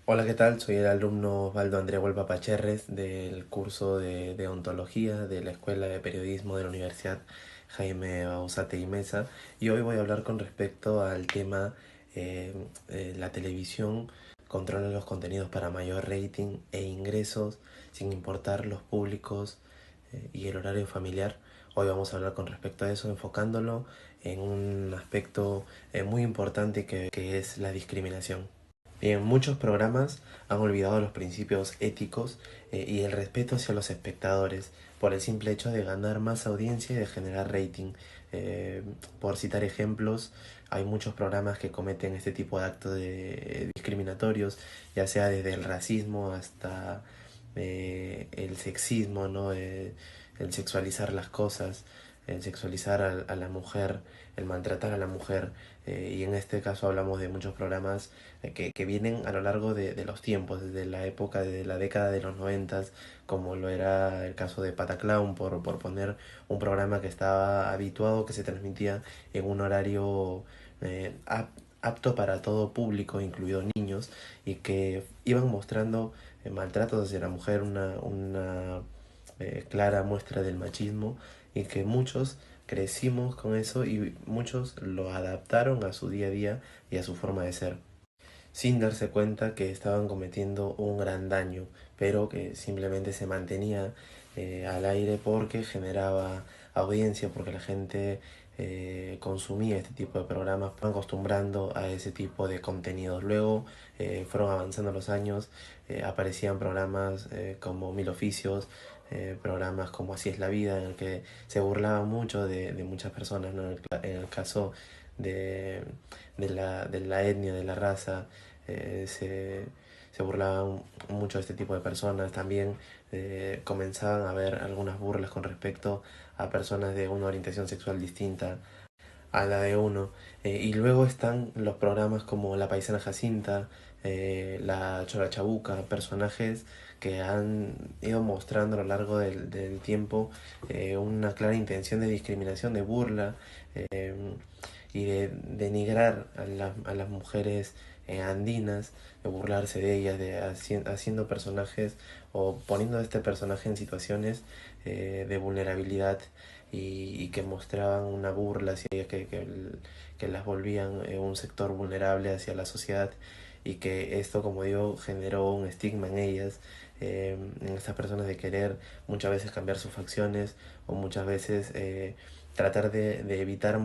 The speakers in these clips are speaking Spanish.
Hola, ¿qué tal? Soy el alumno Osvaldo Andrea Huelva Pacherres del curso de Ontología de la Escuela de Periodismo de la Universidad Jaime Bausate y Mesa, y hoy voy a hablar con respecto al tema la televisión controla los contenidos para mayor rating e ingresos sin importar los públicos y el horario familiar. Hoy vamos a hablar con respecto a eso, enfocándolo en un aspecto muy importante que es la discriminación. Bien, muchos programas han olvidado los principios éticos y el respeto hacia los espectadores por el simple hecho de ganar más audiencia y de generar rating. Por citar ejemplos, hay muchos programas que cometen este tipo de actos discriminatorios, ya sea desde el racismo hasta el sexismo, ¿no? El sexualizar las cosas, el sexualizar a la mujer, el maltratar a la mujer. Y en este caso hablamos de muchos programas que vienen a lo largo de los tiempos, desde la época de la década de los noventas, como lo era el caso de Pataclown, por poner un programa que estaba habituado, que se transmitía en un horario apto para todo público, incluidos niños, y que iban mostrando maltratos hacia la mujer, una clara muestra del machismo, y que muchos crecimos con eso y muchos lo adaptaron a su día a día y a su forma de ser, sin darse cuenta que estaban cometiendo un gran daño, pero que simplemente se mantenía al aire porque generaba audiencia, porque la gente consumía este tipo de programas, fueron acostumbrando a ese tipo de contenidos. Luego fueron avanzando los años, aparecían programas como Mil Oficios, programas como Así es la vida, en el que se burlaba mucho de muchas personas, ¿no? En el caso de, de la etnia, de la raza, se burlaban mucho de este tipo de personas. También comenzaban a haber algunas burlas con respecto a personas de una orientación sexual distinta a la de uno. Y luego están los programas como La Paisana Jacinta, La Chora Chabuca, personajes que han ido mostrando a lo largo del tiempo una clara intención de discriminación, de burla, eh, y de denigrar a las mujeres andinas, de burlarse de ellas, haciendo personajes o poniendo a este personaje en situaciones de vulnerabilidad, y que mostraban una burla hacia ellas, que las volvían un sector vulnerable hacia la sociedad, y que esto, como digo, generó un estigma en ellas, en estas personas, de querer muchas veces cambiar sus facciones, o muchas veces tratar de evitar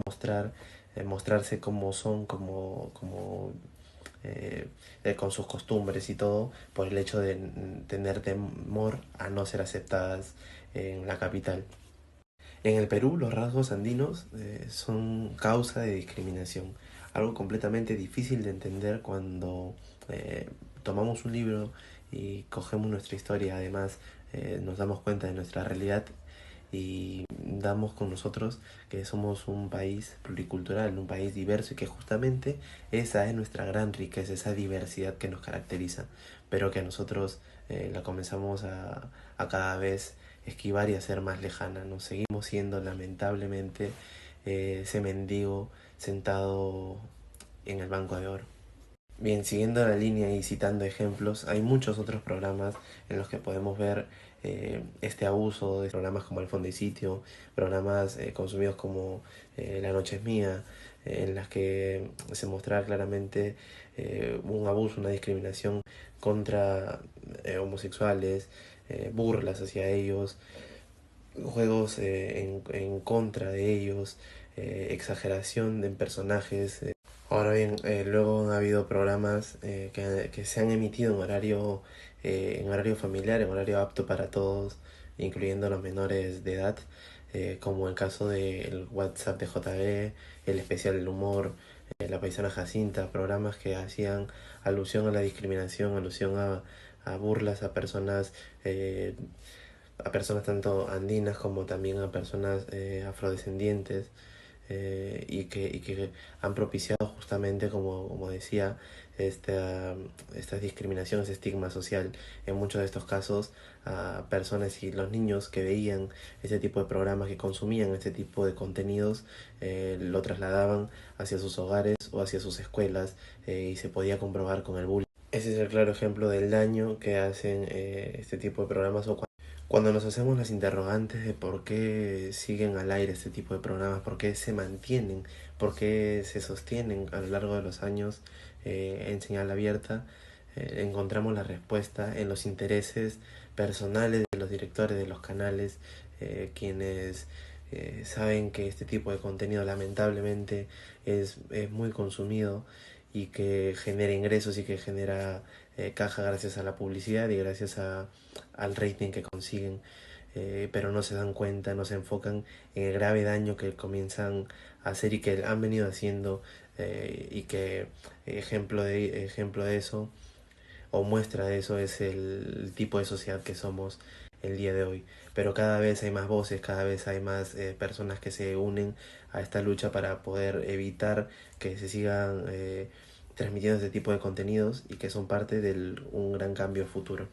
mostrarse como son, eh, con sus costumbres y todo, por el hecho de tener temor a no ser aceptadas en la capital. En el Perú, los rasgos andinos son causa de discriminación, algo completamente difícil de entender cuando eh, tomamos un libro y cogemos nuestra historia. Además, nos damos cuenta de nuestra realidad y damos con nosotros que somos un país pluricultural, un país diverso, y que justamente esa es nuestra gran riqueza, esa diversidad que nos caracteriza, pero que nosotros la comenzamos a cada vez esquivar y hacer más lejana. Nos seguimos siendo lamentablemente ese mendigo sentado en el banco de oro. Bien, siguiendo la línea y citando ejemplos, hay muchos otros programas en los que podemos ver este abuso de programas como El Fondo y Sitio, programas consumidos como La Noche es Mía, en las que se mostraba claramente un abuso, una discriminación contra homosexuales, burlas hacia ellos, juegos en contra de ellos, exageración en personajes. Ahora bien, luego han habido programas que se han emitido en horario familiar, en horario apto para todos, incluyendo los menores de edad, como el caso del WhatsApp de JB, el especial del humor, la paisana Jacinta, programas que hacían alusión a la discriminación, alusión a burlas eh, a personas tanto andinas como también a personas afrodescendientes, y que han propiciado justamente, como decía, esta discriminación, ese estigma social en muchos de estos casos a personas y los niños que veían este tipo de programas, que consumían este tipo de contenidos, lo trasladaban hacia sus hogares o hacia sus escuelas, y se podía comprobar con el bullying. Ese es el claro ejemplo del daño que hacen este tipo de programas o cuando nos hacemos las interrogantes de por qué siguen al aire este tipo de programas, por qué se mantienen, por qué se sostienen a lo largo de los años en señal abierta, encontramos la respuesta en los intereses personales de los directores de los canales, quienes saben que este tipo de contenido lamentablemente es muy consumido y que genera ingresos y que genera caja gracias a la publicidad y gracias al rating que consiguen, pero no se dan cuenta, no se enfocan en el grave daño que comienzan a hacer y que han venido haciendo, y que ejemplo de eso o muestra de eso es el tipo de sociedad que somos el día de hoy. Pero cada vez hay más voces, cada vez hay más personas que se unen a esta lucha para poder evitar que se sigan transmitiendo este tipo de contenidos y que son parte de un gran cambio futuro.